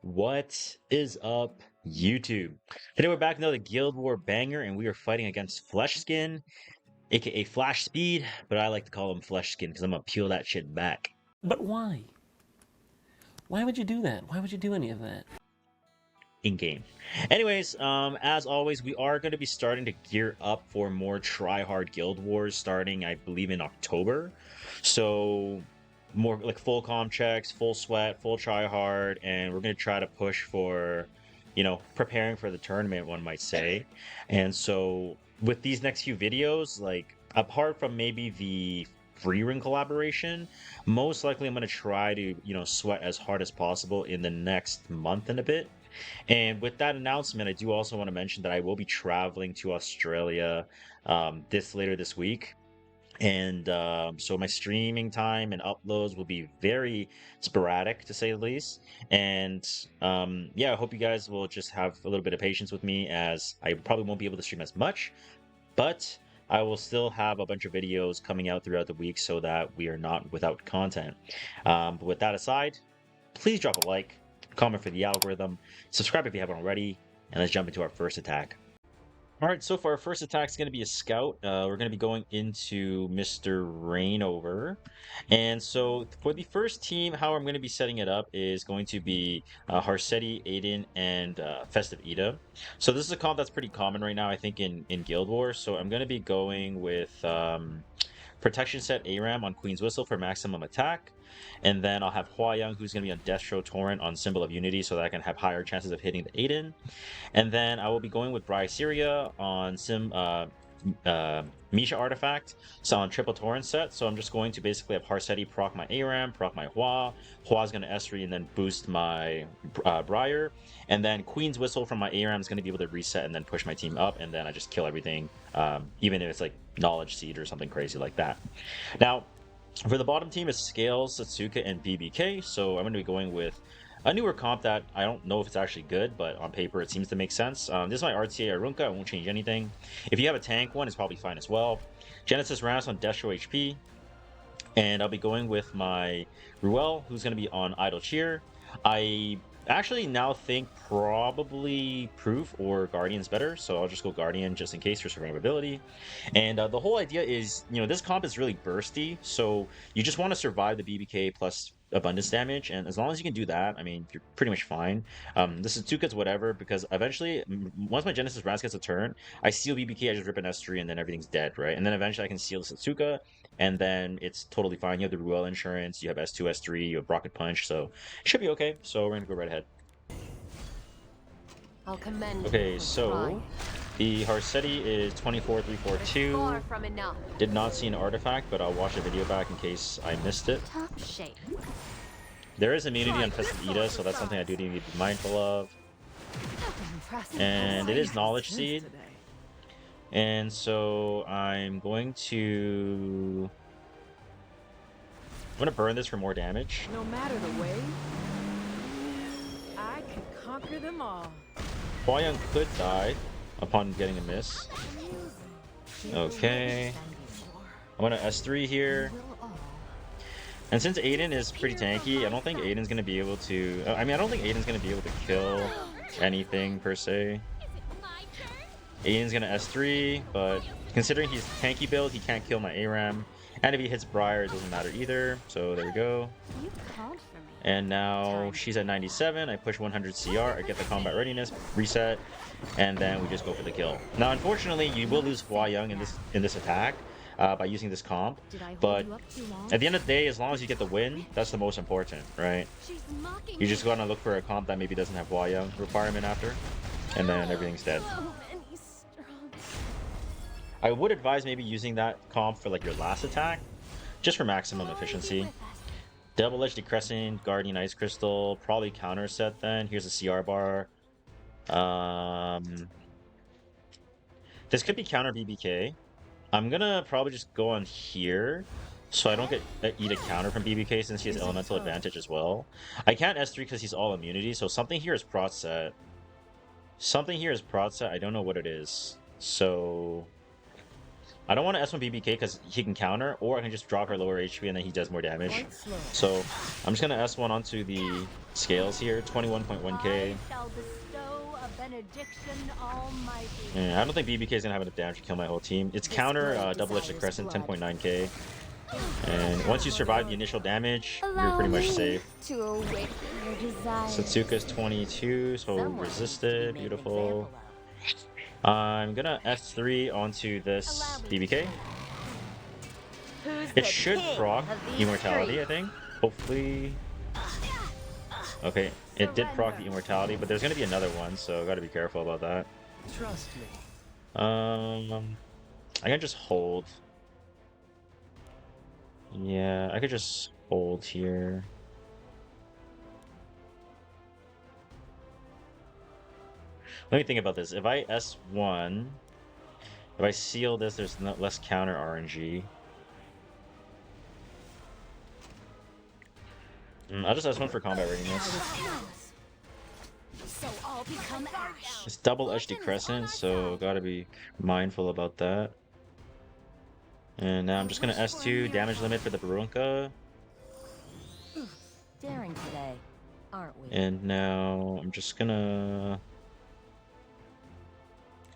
What is up, YouTube? Today we're back with another Guild War banger, and we are fighting against Fleshskin, aka Flashspeed, but I like to call him Fleshskin because I'm gonna peel that shit back But why? Why would you do that? Why would you do any of that? in game. Anyways, as always, we are going to be starting to gear up for more try-hard Guild Wars starting, I believe, in October. So more like full comp checks, full sweat, full try-hard, and we're going to try to push for, preparing for the tournament, one might say. And so with these next few videos, like apart from maybe the free ring collaboration, most likely I'm going to try to, sweat as hard as possible in the next month and a bit. And with that announcement, I do also want to mention that I will be traveling to Australia later this week. And so my streaming time and uploads will be very sporadic, to say the least. And yeah, I hope you guys will just have a little bit of patience with me, as I probably won't be able to stream as much, but I will still have a bunch of videos coming out throughout the week so that we are not without content. But with that aside, please drop a like, comment for the algorithm, subscribe if you haven't already, and let's jump into our first attack. All right, so for our first attack, it's going to be a scout. We're going to be going into Mr. Rainover. And so for the first team, how I'm going to be setting it up is going to be Harsetti, Aiden, and Festive Ida. So this is a comp that's pretty common right now, I think, in Guild Wars. So I'm going to be going with Protection Set ARAM on Queen's Whistle for maximum attack. And then I'll have Hua Young, who's going to be on Destro Torrent on Symbol of Unity, so that I can have higher chances of hitting the Aiden. And then I will be going with Bri Syria on Misha Artifact, so on triple Torrent set. So I'm just going to basically have Harsetti proc my ARAM, proc my Hua. Hua's going to S3 and then boost my Briar. And then Queen's Whistle from my ARAM is going to be able to reset and then push my team up. And then I just kill everything, even if it's like Knowledge Seed or something crazy like that. Now, for the bottom team is Scales, Satsuka, and BBK. So I'm going to be going with a newer comp that I don't know if it's actually good, but on paper it seems to make sense. This is my RTA Arunka. I won't change anything. If you have a tank one, it's probably fine as well. Genesis Ramus on Destro HP. And I'll be going with my Ruel, who's going to be on Idle Cheer. I actually now think probably Proof or Guardian's better, so I'll just go Guardian just in case for survivability. And the whole idea is, this comp is really bursty, so you just want to survive the BBK plus abundance damage, and as long as you can do that, I mean, you're pretty much fine. This is 2 whatever, because eventually, once my Genesis Raz gets a turn, I seal BBK, I just rip an S3, and then everything's dead, right? And then eventually I can seal the Satsuka, and then it's totally fine. You have the Ruel insurance, you have S2, S3, you have Rocket Punch, so it should be okay. So we're gonna go right ahead. I'll commend okay, so the Harsetti is 24342. Did not see an artifact, but I'll watch the video back in case I missed it. There is immunity on Festive Ida, so that's something I do need to be mindful of. And it is Knowledge Seed. And so I'm going to burn this for more damage. No matter the way, I can conquer them all. Hua Young could die upon getting a miss. Okay. I'm gonna S3 here. And since Aiden is pretty tanky, I don't think Aiden's gonna be able to... I don't think Aiden's gonna be able to kill anything per se. Aiden's gonna S3, but considering he's tanky build, he can't kill my ARAM. And if he hits Briar, it doesn't matter either. So there we go. And now she's at 97. I push 100 CR. I get the combat readiness reset, and then we just go for the kill. Now, unfortunately, you will lose Hua Young in this attack by using this comp. But at the end of the day, as long as you get the win, that's the most important, right? You just gotta look for a comp that maybe doesn't have Hua Young requirement after, and then everything's dead. I would advise maybe using that comp for like your last attack, just for maximum efficiency. Double-Edged Decrescent, Guardian Ice Crystal, probably counter set then. Here's a CR bar. This could be counter BBK. I'm gonna probably just go on here, so I don't get eat a counter from BBK since he has elemental advantage as well. I can't S3 because he's all immunity, so something here is prot set. Something here is prot set, I don't know what it is. So I don't want to S1 BBK because he can counter, or I can just drop her lower HP and then he does more damage. So I'm just going to S1 onto the scales here, 21.1k. I shall bestow a benediction almighty. Yeah, I don't think BBK is gonna have enough damage to kill my whole team. It's counter double-edged crescent, 10.9k. And once you survive the initial damage, you're pretty much safe. To awaken your desires. Satsuka's 22, so resisted, beautiful. I'm gonna F3 onto this BBK. It should proc Immortality, I think. Hopefully. Okay, it did proc the Immortality, but there's gonna be another one, so gotta be careful about that. Trust me. I can just hold. Yeah, I could just hold here. Let me think about this. If I S1, if I seal this, there's less counter RNG. I'll just S1 for combat readiness. So I'll become ash. It's double-edged crescent, so gotta be mindful about that. And now I'm just gonna S2 damage limit for the Barunka. Daring today, aren't we? And now I'm just gonna...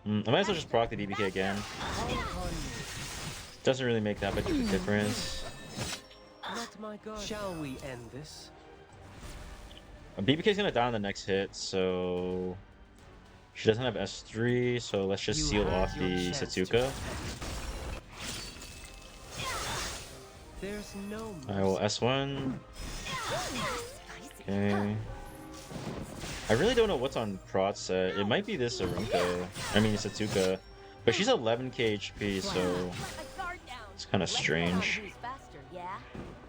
I might as well just proc the BBK again. Doesn't really make that much of a difference. Let my guard. Shall we end this? BBK's gonna die on the next hit, so... She doesn't have S3, so let's just seal off the Satsuka. There's no I will S1. Okay. I really don't know what's on Prot set. It might be this Arunka. I mean Satsuka. But she's 11k HP, so it's kind of strange.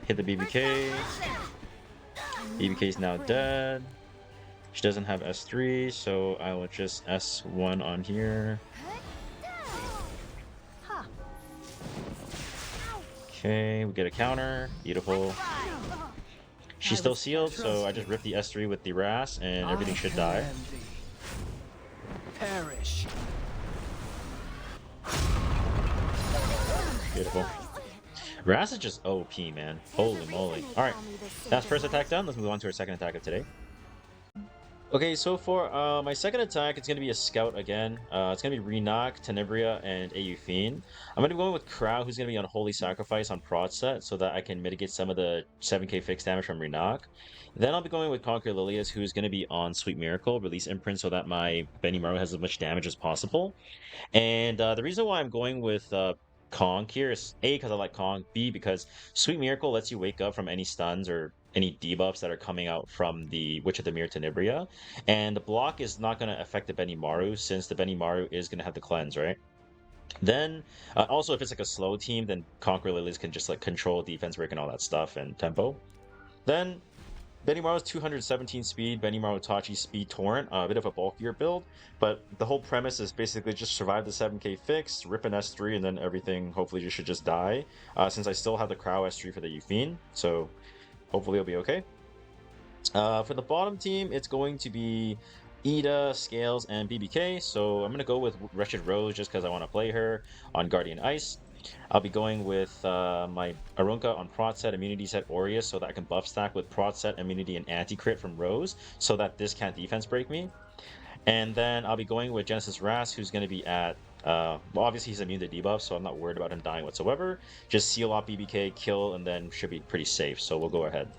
Hit the BBK. BBK is now dead. She doesn't have S3, so I will just S1 on here. Okay, we get a counter. Beautiful. She's still sealed, so I just rip the S3 with the Ras, and everything should die. Perish. Beautiful. Ras is just OP, man. Holy moly. Alright, that's first attack done. Let's move on to our second attack of today. Okay, so for my second attack, it's going to be a scout again. It's going to be Renak, Tenebria, and AU Fiend. I'm going to be going with Crow, who's going to be on Holy Sacrifice on Prod set, so that I can mitigate some of the 7k fixed damage from Renak. Then I'll be going with Conquer Lilias, who's going to be on Sweet Miracle, release Imprint, so that my Benimaru has as much damage as possible. And the reason why I'm going with Kong here is A, because I like Kong, B, because Sweet Miracle lets you wake up from any stuns or any debuffs that are coming out from the Witch of the Mirror Tenebria, and the block is not going to affect the Benimaru since the Benimaru is going to have the cleanse, right? Then also if it's like a slow team, then Conquer Lilies can just like control defense break and all that stuff and tempo. Then Benimaru's 217 speed, Benimaru Tachi speed torrent, a bit of a bulkier build, but the whole premise is basically just survive the 7k fix, rip an S3, and then everything hopefully should just die, since I still have the Crow S3 for the Eufine, so hopefully it'll be okay. For the bottom team, it's going to be Ida, Scales, and BBK, so I'm going to go with Wretched Rose just because I want to play her on Guardian Ice. I'll be going with my Arunka on Prot set, Immunity set, Aureus, so that I can buff stack with Prot set, Immunity, and Anti-Crit from Rose, so that this can't defense break me. And then I'll be going with Genesis Ras, who's going to be at, well, obviously he's immune to debuff, so I'm not worried about him dying whatsoever. Just seal off BBK, kill, and then should be pretty safe, so we'll go ahead.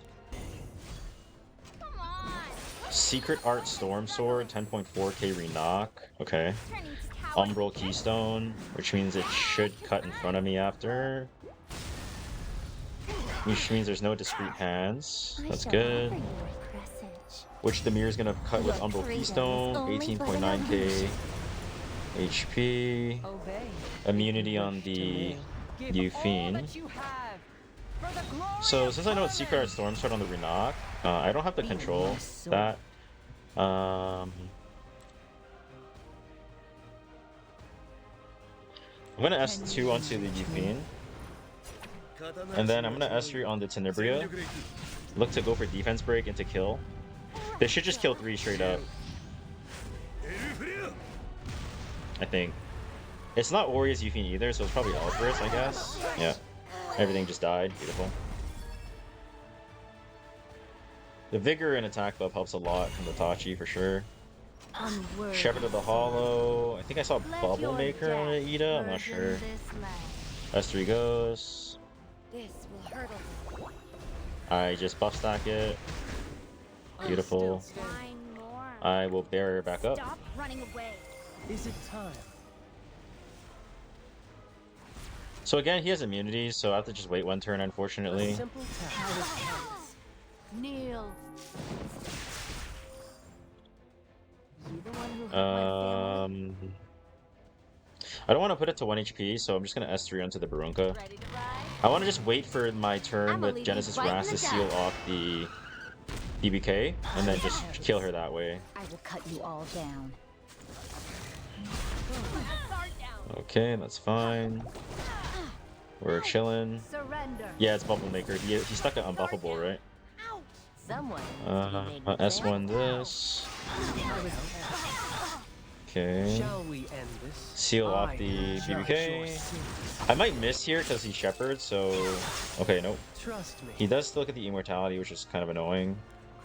Secret Art Storm Sword, 10.4k Renak, okay. Umbral Keystone, which means it should cut in front of me after. Which means there's no discreet hands. That's good. Which the mirror's gonna cut with Umbral Keystone, 18.9k HP. Immunity on the Eufine. So since I know it's Secret Art Storm Sword on the Renak, I don't have to control that. I'm gonna S2 onto the Eufine, and then I'm gonna S3 on the Tenebria. Look to go for defense break into kill. They should just kill 3 straight up. I think. It's not Aureus Eufine either, so it's probably Alvarez, I guess. Yeah. Everything just died. Beautiful. The vigor and attack buff helps a lot from the Tachi for sure. Unworthy Shepherd of the Hollow. I think I saw Let Bubble your Maker on death Ida. I'm not burden sure. this land. S3 goes. This will hurdle them. I just buff stack it. Beautiful. Still standing. Find more. I will barrier back up. Stop running away. Is it time? So again, he has immunity, so I have to just wait one turn, A unfortunately. simple task. Kneel. You the one who hurt my family? I don't want to put it to 1 HP, so I'm just gonna S3 onto the Barunka. Ready to ride? I want to just wait for my turn I'ma with leave you Genesis right in Wrath the to seal dust. off the BBK, and then just kill her that way. I will cut you all down. Guard down. Okay, that's fine. We're chilling. Surrender. Yeah, it's Bubble Maker. He stuck it unbuffable, right? Ouch. Someone. I'll S1 this. Okay. Shall we end this? Seal off I the judge your BBK. sins. I might miss here because he's Shepherd, so... Okay, nope. Trust me. He does still get the Immortality, which is kind of annoying.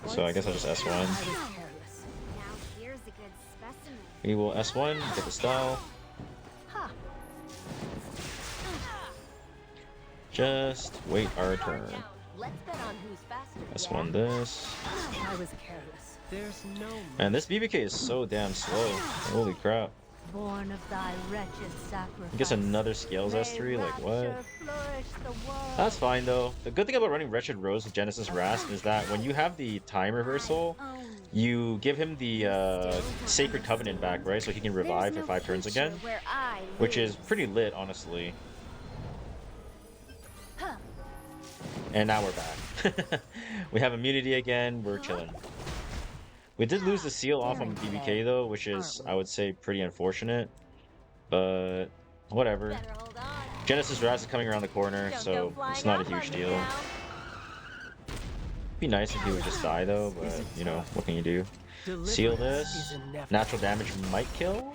So I guess I'll just S1. I was careless. Now here's a good specimen. We will S1, get the style. Ha. Just wait our turn. Let's bet on who's faster. S1 this. I was careless. There's no Man, this BBK is so damn slow. Holy crap. Born of thy wretched sacrifice. He gets another Scales May S3, like what? rapture flourish the world. That's fine though. The good thing about running Wretched Rose with Genesis Rasp is that when you have the time reversal, you give him the Sacred Covenant back, right? So he can revive for 5 turns again, which is pretty lit, honestly. And now we're back. We have immunity again, we're chilling. We did lose the seal off on BBK though, which is, I would say, pretty unfortunate. But, whatever. Better hold on. Genesis Raz is coming around the corner, Don't so go flying it's not a off on huge me deal. now. Be nice if he would just die though, but, you know, what can you do? Seal this. Deliverance is inevitable. Natural damage might kill.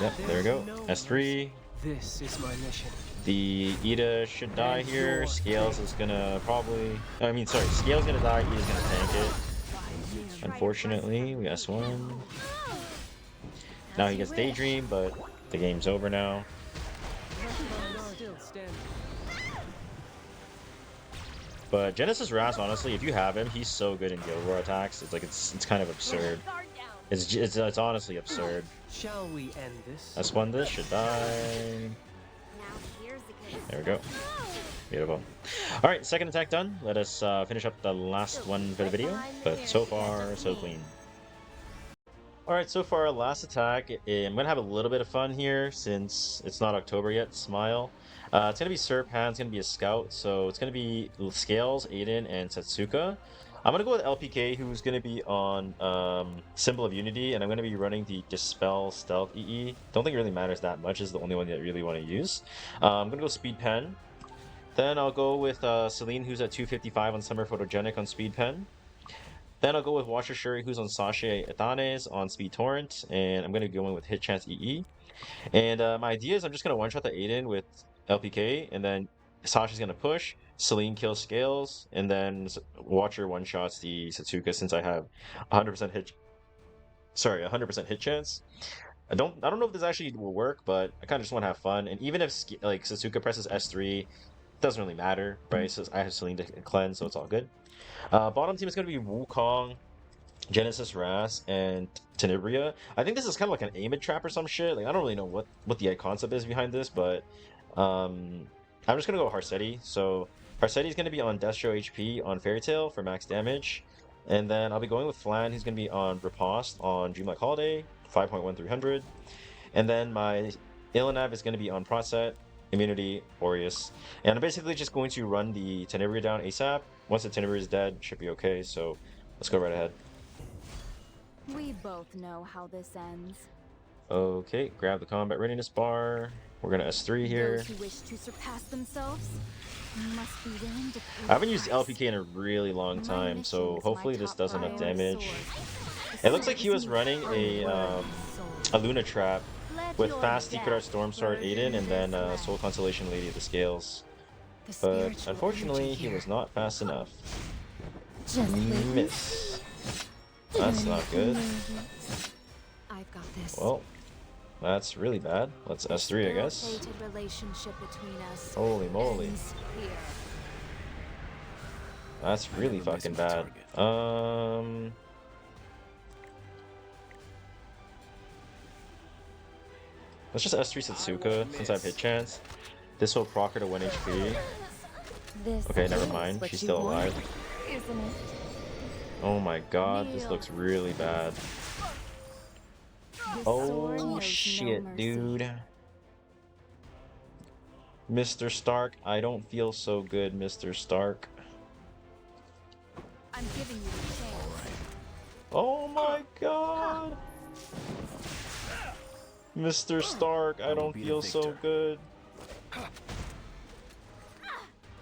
Yep, there we go. S3. This is my mission. The Ida should die here. Scales is gonna probably... I mean, sorry, Scales gonna die, Ida's gonna tank it. Unfortunately, we S1. Now he gets Daydream, but the game's over now. Still standing. But Genesis Ras, honestly, if you have him, he's so good in Guild War attacks. It's like it's kind of absurd. Guard down. It's honestly absurd. Shall we end this? S1 this should die. Now here's a good There we go. Beautiful. All right, second attack done. Let us finish up the last one for the video. But so far, so clean. All right, so far, last attack. I'm gonna have a little bit of fun here since it's not October yet. Smile. It's gonna be Serpan. It's gonna be a scout. So it's gonna be Scales, Aiden, and Setsuka. I'm gonna go with LPK, who's gonna be on Symbol of Unity, and I'm gonna be running the Dispel Stealth EE. Don't think it really matters that much. Is the only one that I really want to use. I'm gonna go Speed Pen. Then I'll go with Celine, who's at 255 on Summer Photogenic on Speed Pen. Then I'll go with Washer Shuri, who's on Sasha Etanes on Speed Torrent, and I'm gonna go in with Hit Chance EE. And my idea is I'm just gonna one-shot the Aiden with LPK, and then Sasha's gonna push. Celine kills Scales, and then Watcher one-shots the Setsuka since I have 100% hit. Sorry, 100% hit chance. I don't know if this actually will work, but I kind of just want to have fun. And even if like Setsuka presses S3, it doesn't really matter, right? So I have Celine to cleanse, so it's all good. Bottom team is going to be Wukong, Genesis Ras, and Tenebria. I think this is kind of like an Aimid trap or some shit. Like I don't really know what the concept is behind this, but I'm just gonna go Harsetti. So Harsetti is going to be on Destro HP on Fairy Tail for max damage, and then I'll be going with Flan, who's going to be on Riposte on Dreamlike Holiday, 5.1300, and then my Ilanav is going to be on Proset, Immunity, Aureus, and I'm basically just going to run the Tenebria down ASAP. Once the Tenebria is dead, should be okay. So let's go right ahead. We both know how this ends. Okay, grab the combat readiness bar. We're gonna S3 here. Those who wish to surpass themselves must be willing to pay I haven't the used price. LPK in a really long My time, so mission is hopefully my this top does enough priority. damage. The It looks like he was sword running is a sword. a Luna Trap Let with your Fast Secret Art death Stormsword burden Aiden and then this land. Soul Constellation Lady of the Scales. The But spiritual unfortunately, energy he here was not fast enough. Just wait. Miss. That's not good. I've got this. Well, that's really bad. Let's S3, I guess. Ill-fated relationship between us Holy moly. ends here. That's really never miss fucking my bad. target. Let's just S3 Satsuka since I have hit chance. This will proc her to 1 HP. This Okay, never is mind. what She's you still want, alive. isn't it? Oh my god, this looks really bad. This sword Oh knows shit, no mercy. dude. Mr. Stark, I don't feel so good, Mr. Stark. I'm giving you the chance. Oh my god. Mr. Stark, I don't be the feel so victor. good.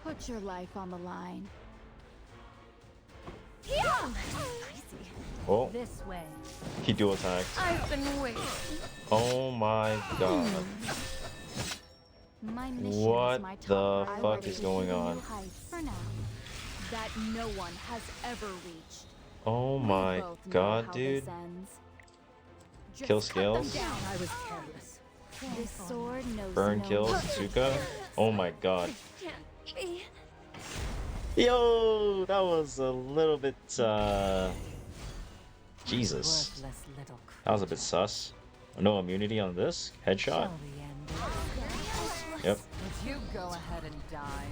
Put your life on the line. Oh, This way. he dual attacked. I've been waiting. Oh my god. My mission What is my the top fuck priority. is going on? For now. That no one has ever reached. Oh We my both know god, how dude. this ends. Just Kill cut them scales. down. I was careless. This sword knows Burn no kills, mercy. Satsuka. Oh my god. Can't be. Yo, that was a little bit, Jesus. Worthless little That was a bit sus. No immunity on this? Headshot? Shall we end it? Yep. Would you go ahead and die?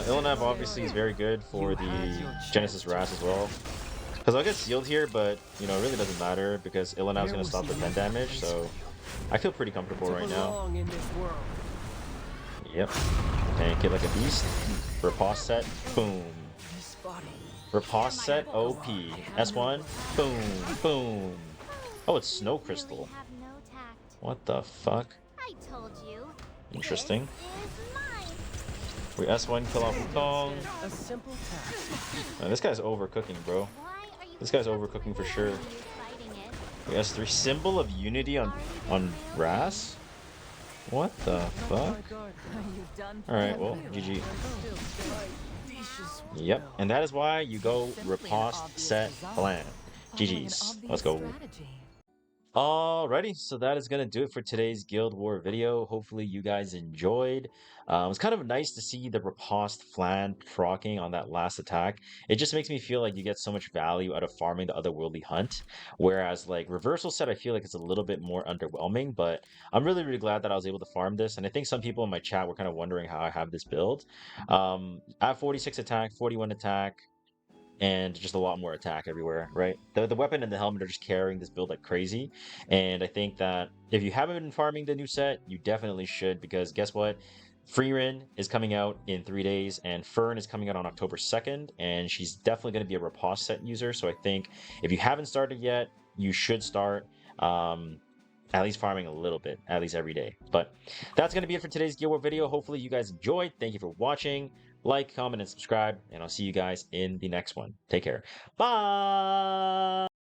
Illinev obviously is very good for the Genesis Ras as well. Because I'll get sealed here, but, you know, it really doesn't matter because Illinev's going to stop the 10 damage, so I feel pretty comfortable right now. Belong in this world. Yep. Tank it like a beast. Riposte set, boom. This body. Riposte set, OP. S1, boom, boom. Oh, it's Snow Crystal. Have no tact. What the fuck? I told you. Interesting. Is mine. We S1 kill off Wukong. A simple task. Man, this guy's overcooking, bro. Why are you This guy's overcooking for sure. fighting it? We S3 symbol of unity on Ras? What the fuck? My guard. Are you done? Alright, well, GG. Dishes. Yep, and that is why you go riposte, set, plan. GG's. Let's go. Alrighty, so that is going to do it for today's Guild War video. Hopefully you guys enjoyed. It was kind of nice to see the riposte flan proccing on that last attack. It just makes me feel like you get so much value out of farming the otherworldly hunt. Whereas like reversal set, I feel like it's a little bit more underwhelming, but I'm really, really glad that I was able to farm this. And I think some people in my chat were kind of wondering how I have this build. At 46 attack, 41 attack, and just a lot more attack everywhere, right? The weapon and the helmet are just carrying this build like crazy. And I think that if you haven't been farming the new set, you definitely should, because guess what? Freerin is coming out in 3 days, and Fern is coming out on October 2nd, and she's definitely going to be a riposte set user. So I think if you haven't started yet, you should start. At least farming a little bit, at least every day. But that's going to be it for today's Guild War video. Hopefully you guys enjoyed. Thank you for watching. Like, comment, and subscribe. And I'll see you guys in the next one. Take care. Bye!